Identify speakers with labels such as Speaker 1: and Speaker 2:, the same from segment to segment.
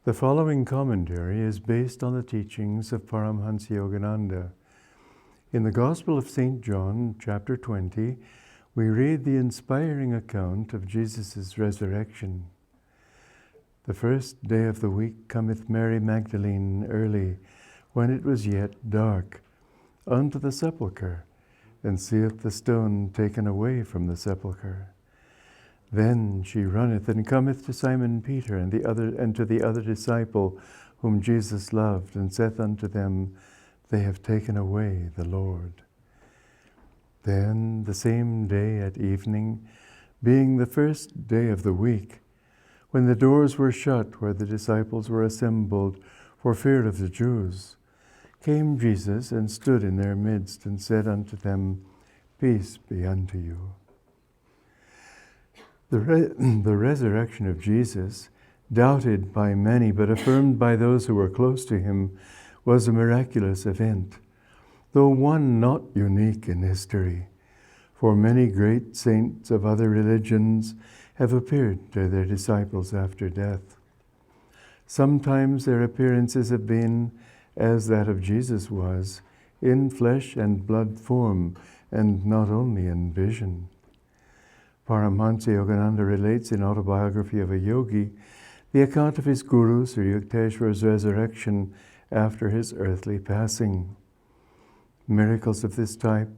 Speaker 1: The following commentary is based on the teachings of Paramhansa Yogananda. In the Gospel of St. John, chapter 20, we read the inspiring account of Jesus' resurrection. The first day of the week cometh Mary Magdalene early, when it was yet dark, unto the sepulchre, and seeth the stone taken away from the sepulchre. Then she runneth and cometh to Simon Peter and to the other disciple whom Jesus loved, and saith unto them, They have taken away the Lord. Then the same day at evening, being the first day of the week, when the doors were shut where the disciples were assembled for fear of the Jews, came Jesus and stood in their midst, and said unto them, Peace be unto you. The resurrection of Jesus, doubted by many but affirmed by those who were close to him, was a miraculous event, though one not unique in history, for many great saints of other religions have appeared to their disciples after death. Sometimes their appearances have been, as that of Jesus was, in flesh and blood form, and not only in vision. Paramhansa Yogananda relates in Autobiography of a Yogi the account of his guru Sri Yukteswar's resurrection after his earthly passing. Miracles of this type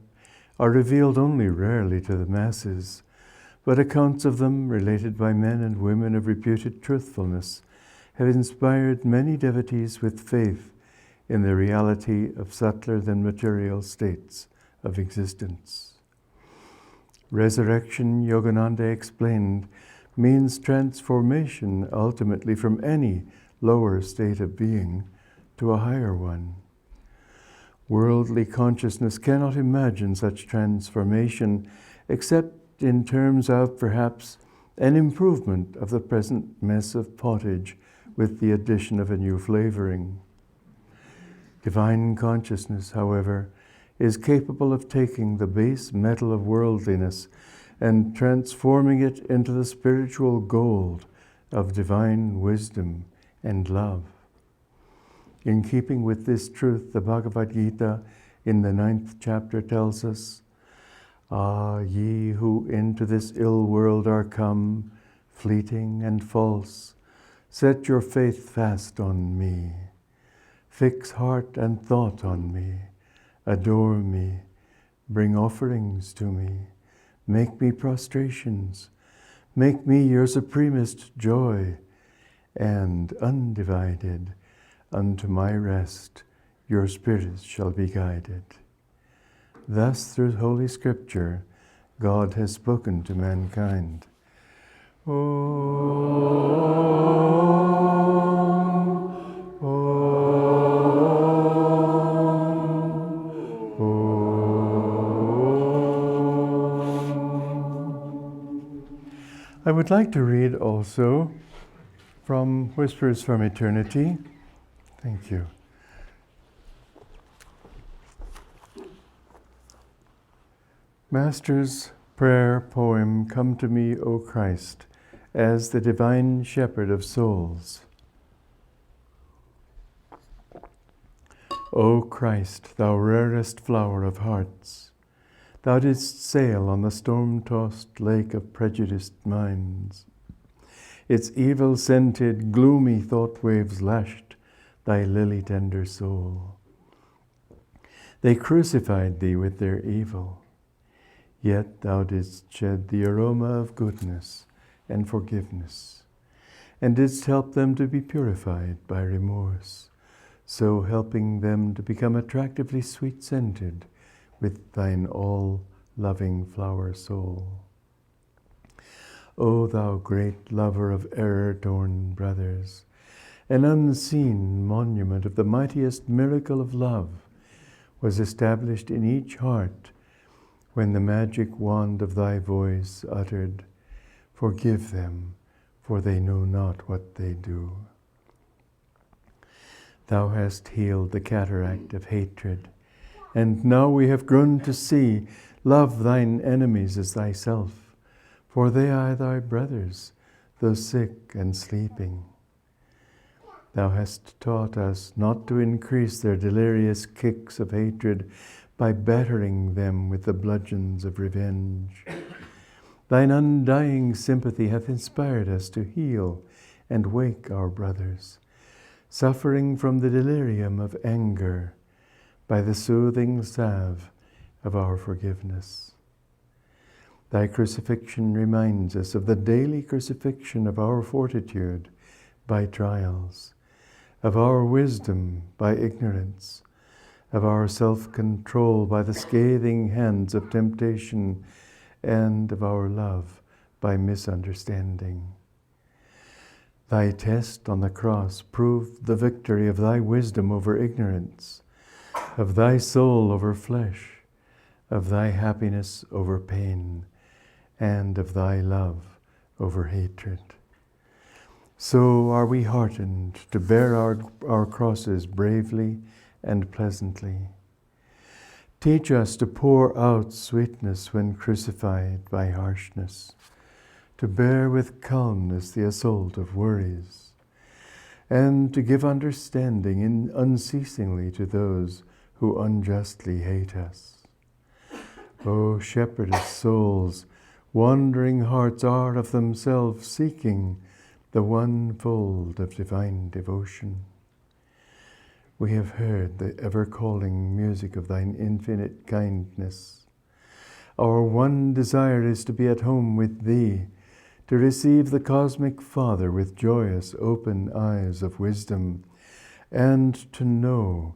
Speaker 1: are revealed only rarely to the masses, but accounts of them, related by men and women of reputed truthfulness, have inspired many devotees with faith in the reality of subtler than material states of existence. Resurrection, Yogananda explained, means transformation ultimately from any lower state of being to a higher one. Worldly consciousness cannot imagine such transformation except in terms of, perhaps, an improvement of the present mess of pottage with the addition of a new flavoring. Divine consciousness, however, is capable of taking the base metal of worldliness and transforming it into the spiritual gold of divine wisdom and love. In keeping with this truth, the Bhagavad Gita in the 9th chapter tells us, Ah, ye who into this ill world are come, fleeting and false, set your faith fast on me. Fix heart and thought on me. Adore me, bring offerings to me, make me prostrations, make me your supremest joy, and undivided unto my rest your spirits shall be guided. Thus, through Holy Scripture, God has spoken to mankind. I would like to read also from Whispers from Eternity. Thank you. Master's prayer poem, Come to me, O Christ, as the divine shepherd of souls. O Christ, thou rarest flower of hearts, thou didst sail on the storm-tossed lake of prejudiced minds. Its evil-scented, gloomy thought waves lashed thy lily-tender soul. They crucified thee with their evil, yet thou didst shed the aroma of goodness and forgiveness, and didst help them to be purified by remorse, so helping them to become attractively sweet-scented with thine all-loving flower soul. O thou great lover of error-torn brothers, an unseen monument of the mightiest miracle of love was established in each heart when the magic wand of thy voice uttered, Forgive them, for they know not what they do. Thou hast healed the cataract of hatred, and now we have grown to see, love thine enemies as thyself, for they are thy brothers, though sick and sleeping. Thou hast taught us not to increase their delirious kicks of hatred by battering them with the bludgeons of revenge. Thine undying sympathy hath inspired us to heal and wake our brothers, suffering from the delirium of anger, by the soothing salve of our forgiveness. Thy crucifixion reminds us of the daily crucifixion of our fortitude by trials, of our wisdom by ignorance, of our self-control by the scathing hands of temptation, and of our love by misunderstanding. Thy test on the cross proved the victory of thy wisdom over ignorance, of thy soul over flesh, of thy happiness over pain, and of thy love over hatred. So are we heartened to bear our crosses bravely and pleasantly. Teach us to pour out sweetness when crucified by harshness, to bear with calmness the assault of worries, and to give understanding unceasingly to those who unjustly hate us. O shepherdess souls, wandering hearts are of themselves seeking the one fold of divine devotion. We have heard the ever-calling music of thine infinite kindness. Our one desire is to be at home with thee, to receive the cosmic Father with joyous open eyes of wisdom, and to know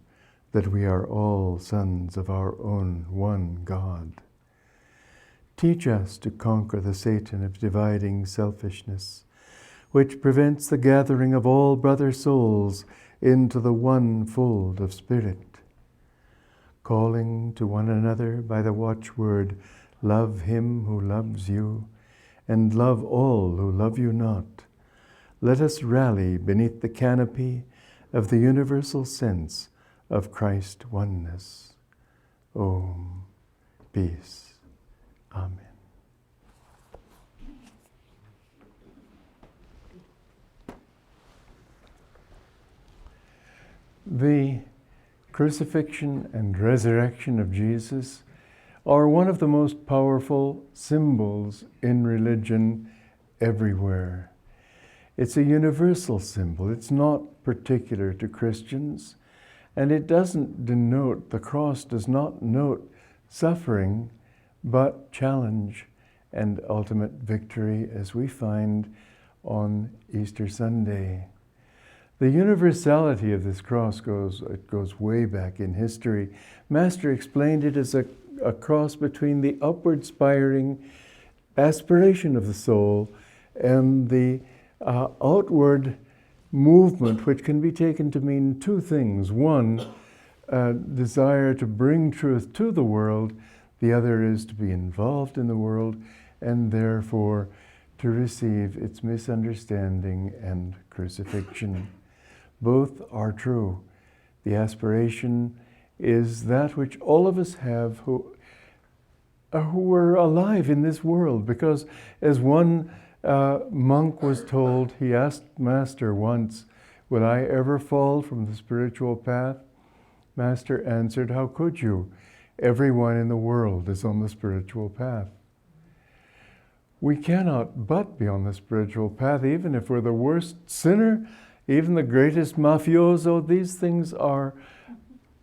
Speaker 1: that we are all sons of our own one God. Teach us to conquer the Satan of dividing selfishness, which prevents the gathering of all brother souls into the one fold of spirit. Calling to one another by the watchword, love him who loves you, and love all who love you not, let us rally beneath the canopy of the universal sense of Christ oneness. Om. Peace. Amen. The crucifixion and resurrection of Jesus are one of the most powerful symbols in religion everywhere. It's a universal symbol. It's not particular to Christians, and it doesn't denote, the cross does not note suffering, but challenge and ultimate victory, as we find on Easter Sunday. The universality of this cross goes way back in history. Master explained it as a cross between the upward spiring aspiration of the soul and the outward movement, which can be taken to mean two things. One, desire to bring truth to the world. The other is to be involved in the world and therefore to receive its misunderstanding and crucifixion. Both are true. The aspiration is that which all of us have who were alive in this world, because as one monk was told, he asked Master once, "Will I ever fall from the spiritual path?" Master answered, "How could you? Everyone in the world is on the spiritual path." We cannot but be on the spiritual path, even if we're the worst sinner, even the greatest mafioso. These things are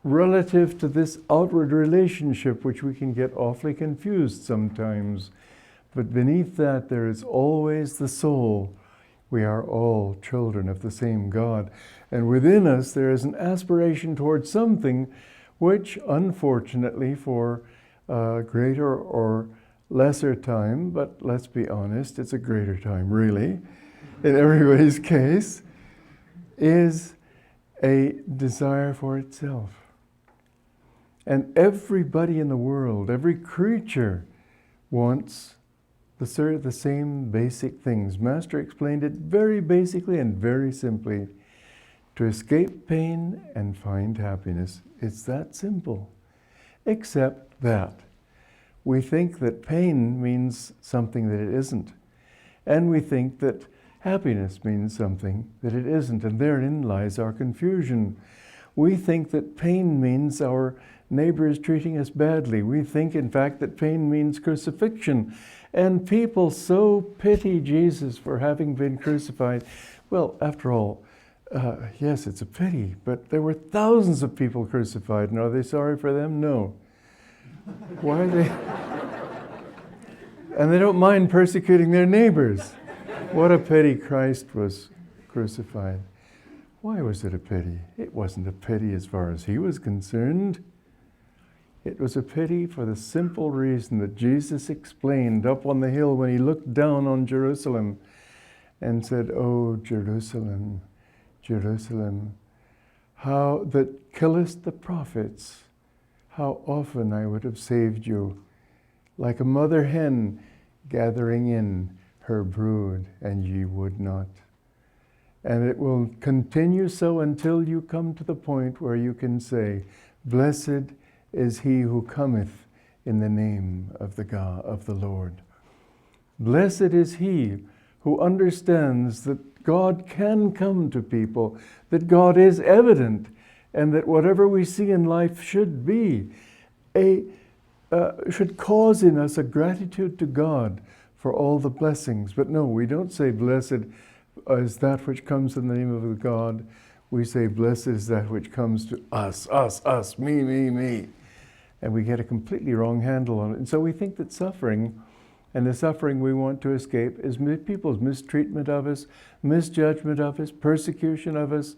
Speaker 1: relative to this outward relationship, which we can get awfully confused sometimes. But beneath that, there is always the soul. We are all children of the same God. And within us, there is an aspiration towards something which, unfortunately, for greater or lesser time, but let's be honest, it's a greater time, really, in everybody's case, is a desire for itself. And everybody in the world, every creature, wants the same basic things. Master explained it very basically and very simply. To escape pain and find happiness. It's that simple. Except that we think that pain means something that it isn't. And we think that happiness means something that it isn't, and therein lies our confusion. We think that pain means our neighbor is treating us badly. We think, in fact, that pain means crucifixion. And people so pity Jesus for having been crucified. Well, after all, yes, it's a pity, but there were thousands of people crucified, and are they sorry for them? No. Why are they? And they don't mind persecuting their neighbors. What a pity Christ was crucified. Why was it a pity? It wasn't a pity as far as he was concerned. It was a pity for the simple reason that Jesus explained up on the hill when he looked down on Jerusalem and said, "Oh, Jerusalem, Jerusalem, how that killest the prophets, how often I would have saved you, like a mother hen gathering in her brood, and ye would not." And it will continue so until you come to the point where you can say, "Blessed is he who cometh in the name of the God of the Lord." Blessed is he who understands that God can come to people, that God is evident, and that whatever we see in life should should cause in us a gratitude to God for all the blessings. But no, we don't say blessed is that which comes in the name of the God. We say blessed is that which comes to us, me. And we get a completely wrong handle on it. And so we think that suffering, and the suffering we want to escape, is people's mistreatment of us, misjudgment of us, persecution of us,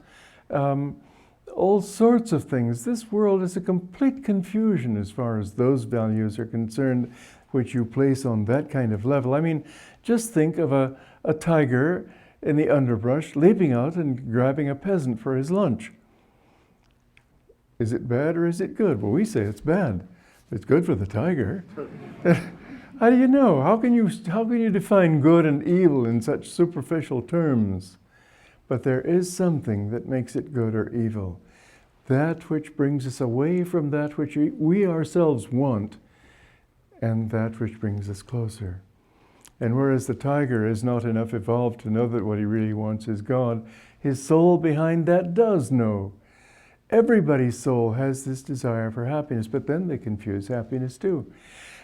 Speaker 1: all sorts of things. This world is a complete confusion as far as those values are concerned, which you place on that kind of level. I mean, just think of a tiger in the underbrush leaping out and grabbing a peasant for his lunch. Is it bad or is it good? Well, we say it's bad. It's good for the tiger. How do you know? How can you define good and evil in such superficial terms? But there is something that makes it good or evil. That which brings us away from that which we ourselves want, and that which brings us closer. And whereas the tiger is not enough evolved to know that what he really wants is God, his soul behind that does know. Everybody's soul has this desire for happiness, but then they confuse happiness too.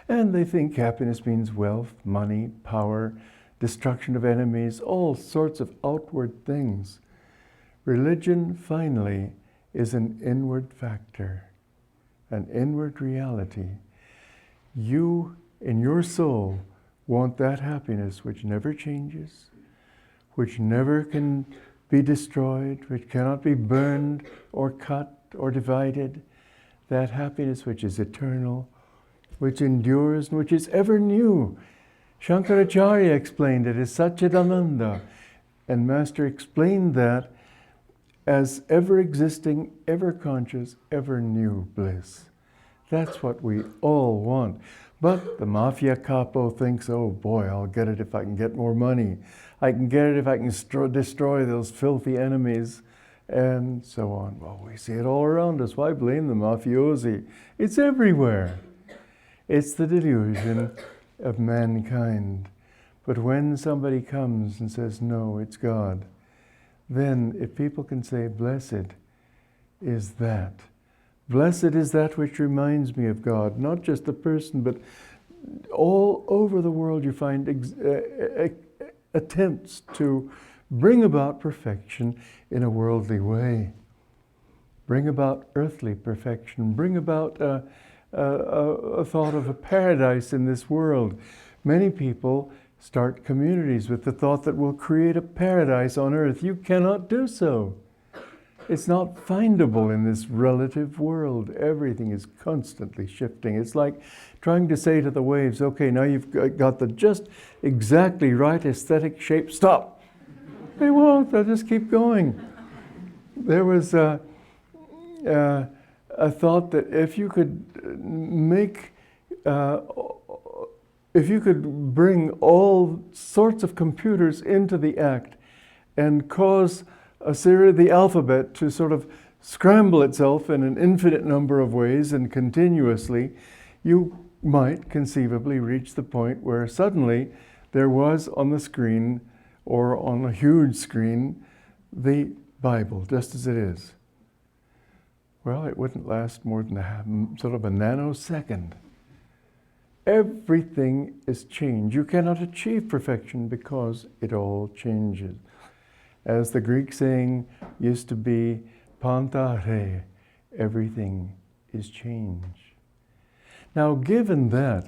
Speaker 1: And they think happiness means wealth, money, power, destruction of enemies, all sorts of outward things. Religion, finally, is an inward factor, an inward reality. You, in your soul, want that happiness which never changes, which never can be destroyed, which cannot be burned or cut or divided, that happiness which is eternal, which endures and which is ever new. Shankaracharya explained it as Satchidananda, and Master explained that as ever-existing, ever-conscious, ever-new bliss. That's what we all want. But the mafia capo thinks, oh boy, I'll get it if I can get more money. I can get it if I can destroy those filthy enemies, and so on. Well, we see it all around us. Why blame the mafiosi? It's everywhere. It's the delusion of mankind. But when somebody comes and says, no, it's God, then if people can say, blessed is that. Blessed is that which reminds me of God, not just the person, but all over the world you find attempts to bring about perfection in a worldly way. Bring about earthly perfection. Bring about a thought of a paradise in this world. Many people start communities with the thought that we'll create a paradise on earth. You cannot do so. It's not findable in this relative world. Everything is constantly shifting. It's like trying to say to the waves, okay, now you've got the just exactly right aesthetic shape, stop. They won't, they'll just keep going. There was a thought that if you could bring all sorts of computers into the act and cause the alphabet to sort of scramble itself in an infinite number of ways and continuously, you might conceivably reach the point where suddenly there was on the screen or on a huge screen the Bible, just as it is. Well, it wouldn't last more than sort of a nanosecond. Everything is changed. You cannot achieve perfection because it all changes. As the Greek saying used to be, panta re, everything is change. Now, given that,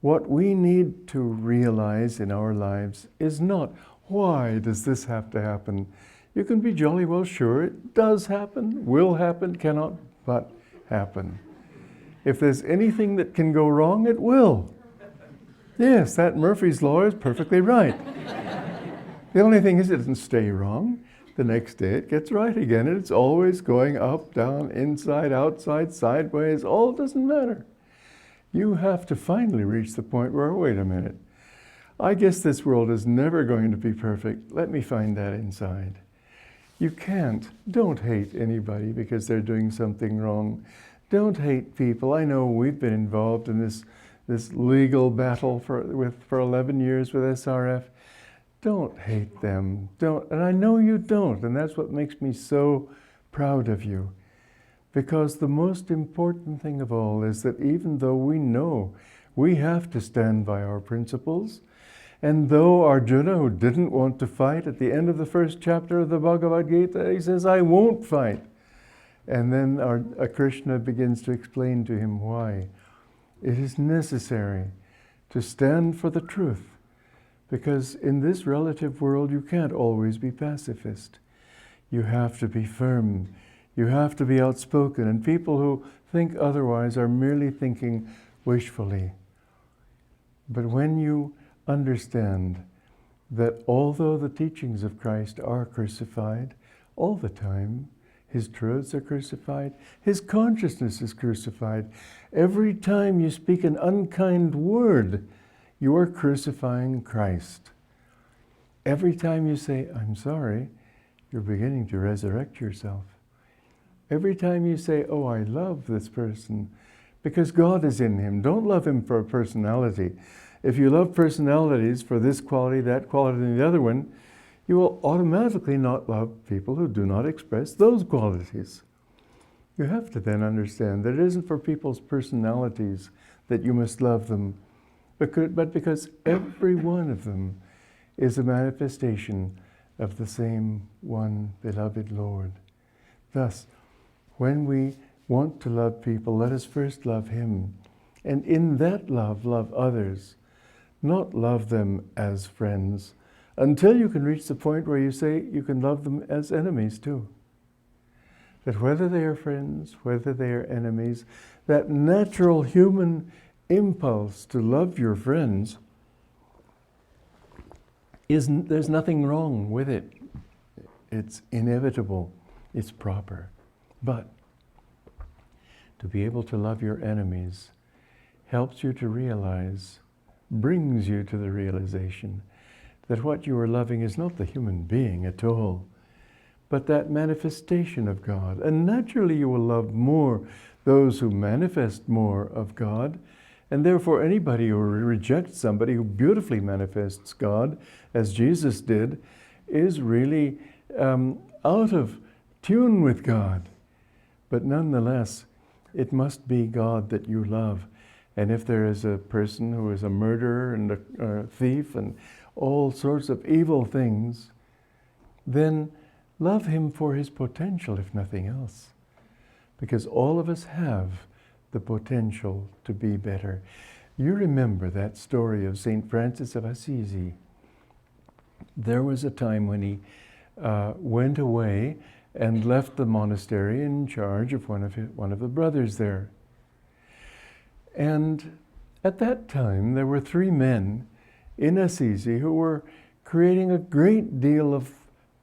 Speaker 1: what we need to realize in our lives is not, why does this have to happen? You can be jolly well sure it does happen, will happen, cannot but happen. If there's anything that can go wrong, it will. Yes, that Murphy's Law is perfectly right. The only thing is it doesn't stay wrong. The next day it gets right again, and it's always going up, down, inside, outside, sideways, all doesn't matter. You have to finally reach the point where, wait a minute, I guess this world is never going to be perfect. Let me find that inside. You can't. Don't hate anybody because they're doing something wrong. Don't hate people. I know we've been involved in this legal battle for 11 years with SRF. Don't hate them. Don't, and I know you don't, and that's what makes me so proud of you. Because the most important thing of all is that even though we know we have to stand by our principles, and though Arjuna, who didn't want to fight, at the end of the first chapter of the Bhagavad Gita, he says, I won't fight. And then Krishna begins to explain to him why. It is necessary to stand for the truth, because in this relative world you can't always be pacifist. You have to be firm. You have to be outspoken, and people who think otherwise are merely thinking wishfully. But when you understand that although the teachings of Christ are crucified all the time, His truths are crucified, His consciousness is crucified. Every time you speak an unkind word, you are crucifying Christ. Every time you say, I'm sorry, you're beginning to resurrect yourself. Every time you say, oh, I love this person, because God is in him. Don't love him for a personality. If you love personalities for this quality, that quality, and the other one, you will automatically not love people who do not express those qualities. You have to then understand that it isn't for people's personalities that you must love them, but because every one of them is a manifestation of the same one beloved Lord. Thus, when we want to love people, let us first love Him. And in that love, love others. Not love them as friends, until you can reach the point where you say you can love them as enemies too. That whether they are friends, whether they are enemies, that natural human impulse to love your friends, there's nothing wrong with it. It's inevitable, it's proper. But to be able to love your enemies helps you to realize, brings you to the realization that what you are loving is not the human being at all, but that manifestation of God. And naturally you will love more those who manifest more of God, and therefore anybody who rejects somebody who beautifully manifests God, as Jesus did, is really out of tune with God. But nonetheless, it must be God that you love. And if there is a person who is a murderer and a thief and all sorts of evil things, then love him for his potential, if nothing else. Because all of us have the potential to be better. You remember that story of St. Francis of Assisi. There was a time when he went away and left the monastery in charge of one of the brothers there. And at that time, there were 3 men in Assisi who were creating a great deal of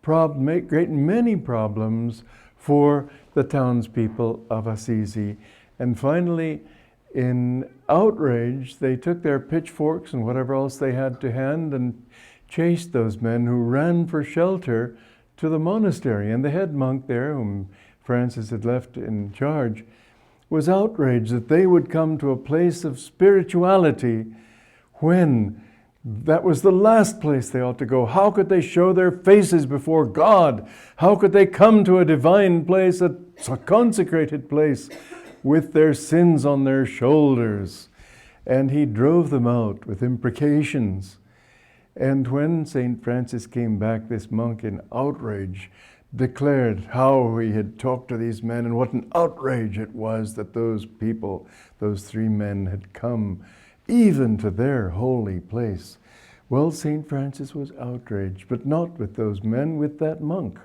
Speaker 1: many problems for the townspeople of Assisi. And finally, in outrage, they took their pitchforks and whatever else they had to hand and chased those men who ran for shelter to the monastery. And the head monk there, whom Francis had left in charge, was outraged that they would come to a place of spirituality when That was the last place they ought to go. How could they show their faces before God? How could they come to a divine place, a consecrated place, with their sins on their shoulders? And he drove them out with imprecations. And when St. Francis came back, this monk in outrage declared how he had talked to these men and what an outrage it was that those people, those three men, had come even to their holy place. Well, St. Francis was outraged, but not with those men, with that monk.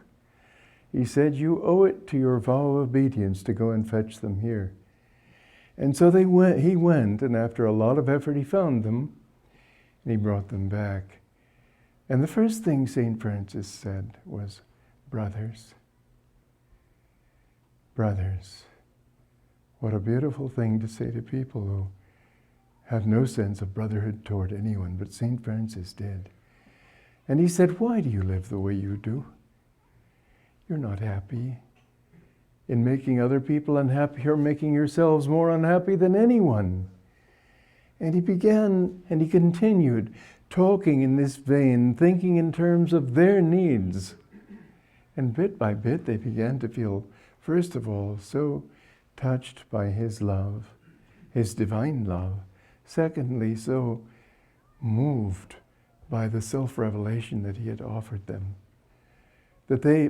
Speaker 1: He said, you owe it to your vow of obedience to go and fetch them here. And so he went, and after a lot of effort he found them, and he brought them back. And the first thing St. Francis said was, brothers, what a beautiful thing to say to people who have no sense of brotherhood toward anyone, but St. Francis did. And he said, why do you live the way you do? You're not happy in making other people unhappy. You're making yourselves more unhappy than anyone. And he continued talking in this vein, thinking in terms of their needs. And bit by bit, they began to feel, first of all, so touched by his love, his divine love. Secondly, so moved by the self-revelation that he had offered them, that they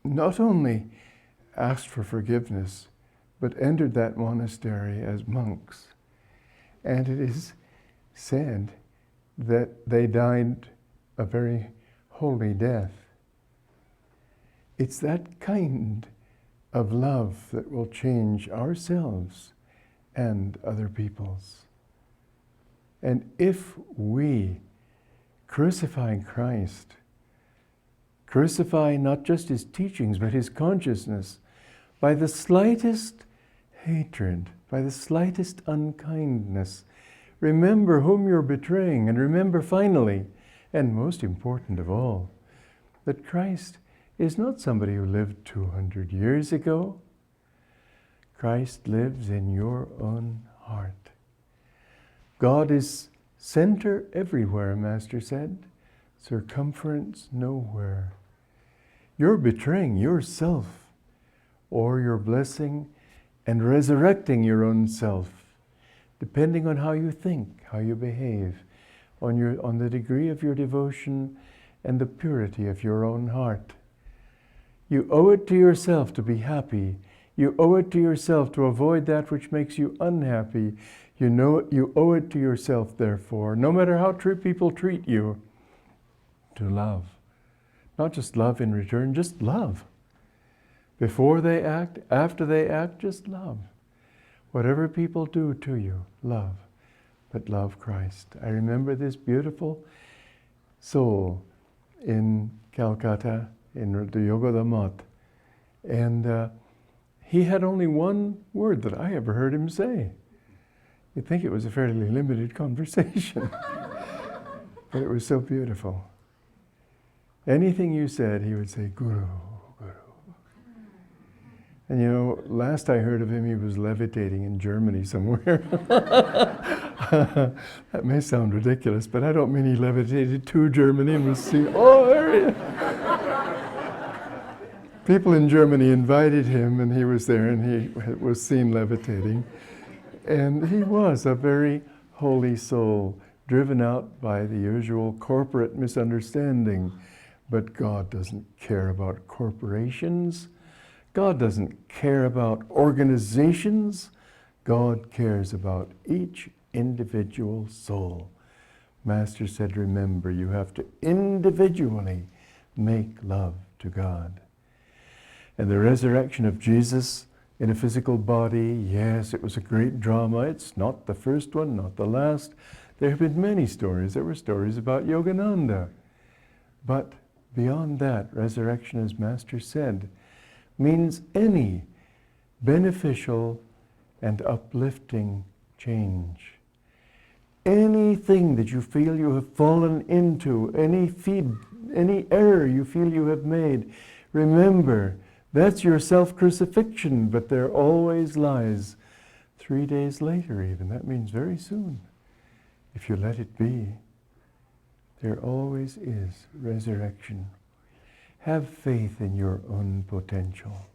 Speaker 1: not only asked for forgiveness, but entered that monastery as monks. And it is said that they died a very holy death. It's that kind of love that will change ourselves and other peoples. And if we crucify Christ, crucify not just his teachings, but his consciousness, by the slightest hatred, by the slightest unkindness, remember whom you're betraying, and remember finally, and most important of all, that Christ is not somebody who lived 200 years ago. Christ lives in your own heart. God is center everywhere, Master said, circumference nowhere. You're betraying yourself, or you're blessing and resurrecting your own self, depending on how you think, how you behave, on the degree of your devotion and the purity of your own heart. You owe it to yourself to be happy. You owe it to yourself to avoid that which makes you unhappy. You owe it to yourself, therefore, no matter how people treat you, to love. Not just love in return, just love. Before they act, after they act, just love. Whatever people do to you, love. But love Christ. I remember this beautiful soul in Calcutta, in the Yoga Mat. And he had only one word that I ever heard him say. You'd think it was a fairly limited conversation. But it was so beautiful. Anything you said, he would say, Guru, Guru. And you know, last I heard of him, he was levitating in Germany somewhere. That may sound ridiculous, but I don't mean he levitated to Germany and was seen, oh, there he is. People in Germany invited him, and he was there, and he was seen levitating. And he was a very holy soul, driven out by the usual corporate misunderstanding. But God doesn't care about corporations. God doesn't care about organizations. God cares about each individual soul. Master said, remember, you have to individually make love to God. And the resurrection of Jesus in a physical body, yes, it was a great drama. It's not the first one, not the last. There have been many stories. There were stories about Yogananda. But beyond that, resurrection, as Master said, means any beneficial and uplifting change. Anything that you feel you have fallen into, any error you feel you have made, remember, that's your self-crucifixion, but there always lies 3 days later even. That means very soon, if you let it be. There always is resurrection. Have faith in your own potential.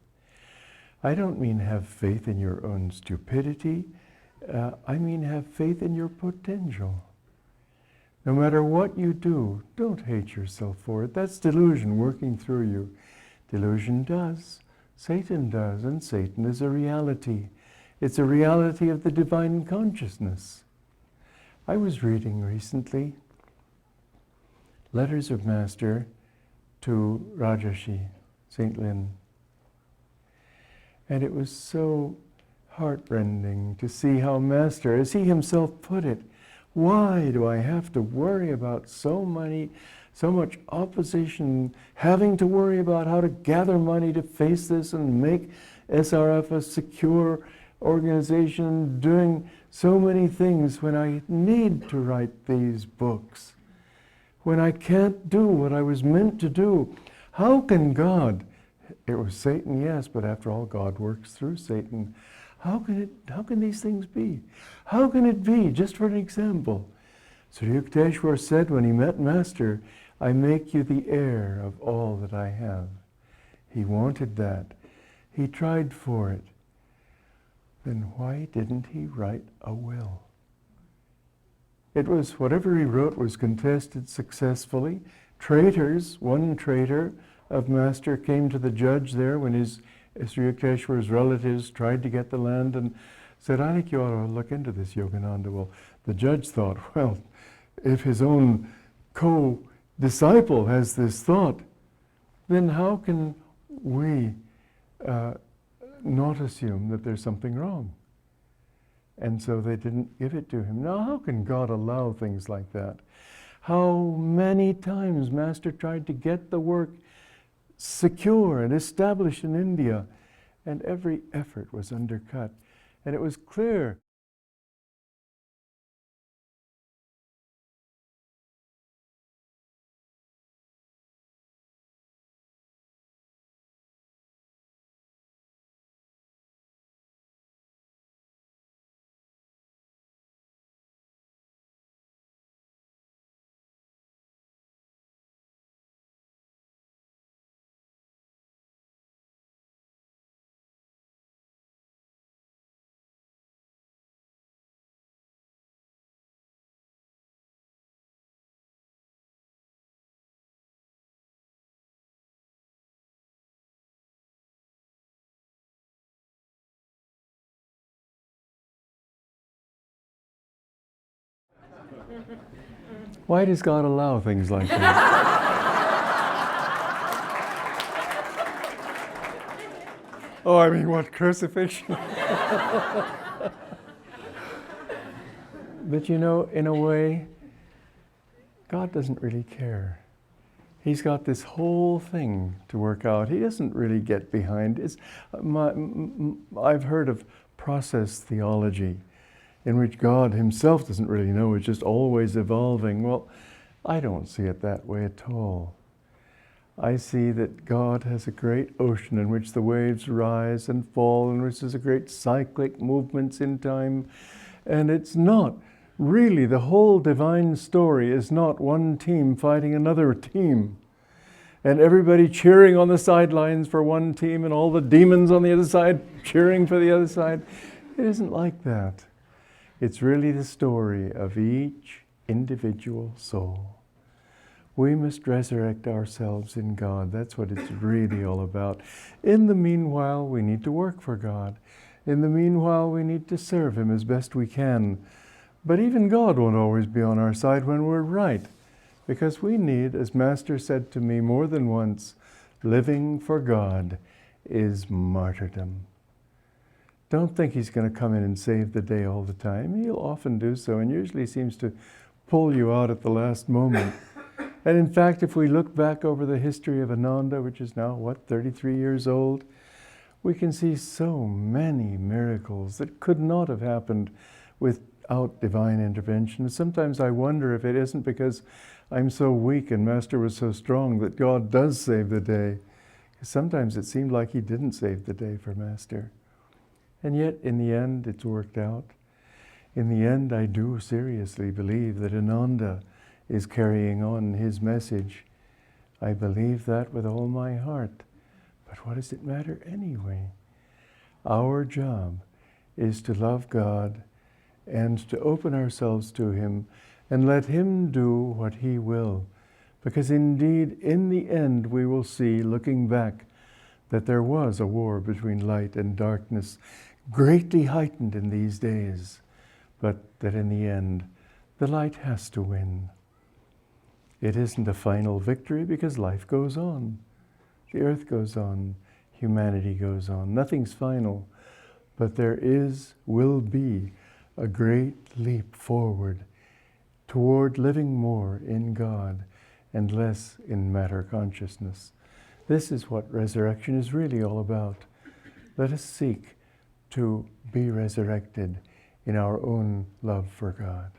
Speaker 1: I don't mean have faith in your own stupidity. I mean have faith in your potential. No matter what you do, don't hate yourself for it. That's delusion working through you. Delusion does. Satan does, and Satan is a reality. It's a reality of the divine consciousness. I was reading recently Letters of Master to Rajarshi, St. Lin. And it was so heartrending to see how Master, as he himself put it, why do I have to worry about so much opposition, having to worry about how to gather money to face this and make SRF a secure organization, doing so many things when I need to write these books, when I can't do what I was meant to do? How can God, it was Satan, yes, but after all, God works through Satan. How can these things be? How can it be? Just for an example, Sri Yukteswar said when he met Master, I make you the heir of all that I have. He wanted that. He tried for it. Then why didn't he write a will? It was, whatever he wrote was contested successfully. Traitors, one traitor of Master came to the judge there when Sri Yukteswar's relatives tried to get the land and said, I think you ought to look into this, Yogananda. Well, the judge thought, well, if his own co-disciple has this thought, then how can we not assume that there's something wrong? And so they didn't give it to him. Now, how can God allow things like that? How many times Master tried to get the work secure and established in India, and every effort was undercut. And it was clear. Why does God allow things like that? Oh, I mean, what, crucifixion? But you know, in a way, God doesn't really care. He's got this whole thing to work out. He doesn't really get behind. I've heard of process theology, in which God himself doesn't really know, it's just always evolving. Well, I don't see it that way at all. I see that God has a great ocean in which the waves rise and fall, in which there's a great cyclic movements in time. And it's not really, the whole divine story is not one team fighting another team, and everybody cheering on the sidelines for one team and all the demons on the other side cheering for the other side. It isn't like that. It's really the story of each individual soul. We must resurrect ourselves in God. That's what it's really all about. In the meanwhile, we need to work for God. In the meanwhile, we need to serve Him as best we can. But even God won't always be on our side when we're right, because we need, as Master said to me more than once, living for God is martyrdom. Don't think He's going to come in and save the day all the time. He'll often do so, and usually seems to pull you out at the last moment. And in fact, if we look back over the history of Ananda, which is now, 33 years old, we can see so many miracles that could not have happened without divine intervention. Sometimes I wonder if it isn't because I'm so weak and Master was so strong that God does save the day. Sometimes it seemed like He didn't save the day for Master. And yet, in the end, it's worked out. In the end, I do seriously believe that Ananda is carrying on his message. I believe that with all my heart. But what does it matter anyway? Our job is to love God and to open ourselves to him and let him do what he will. Because indeed, in the end, we will see, looking back, that there was a war between light and darkness, greatly heightened in these days, but that in the end, the light has to win. It isn't a final victory because life goes on. The earth goes on. Humanity goes on. Nothing's final, but there will be a great leap forward toward living more in God and less in matter consciousness. This is what resurrection is really all about. Let us seek to be resurrected in our own love for God.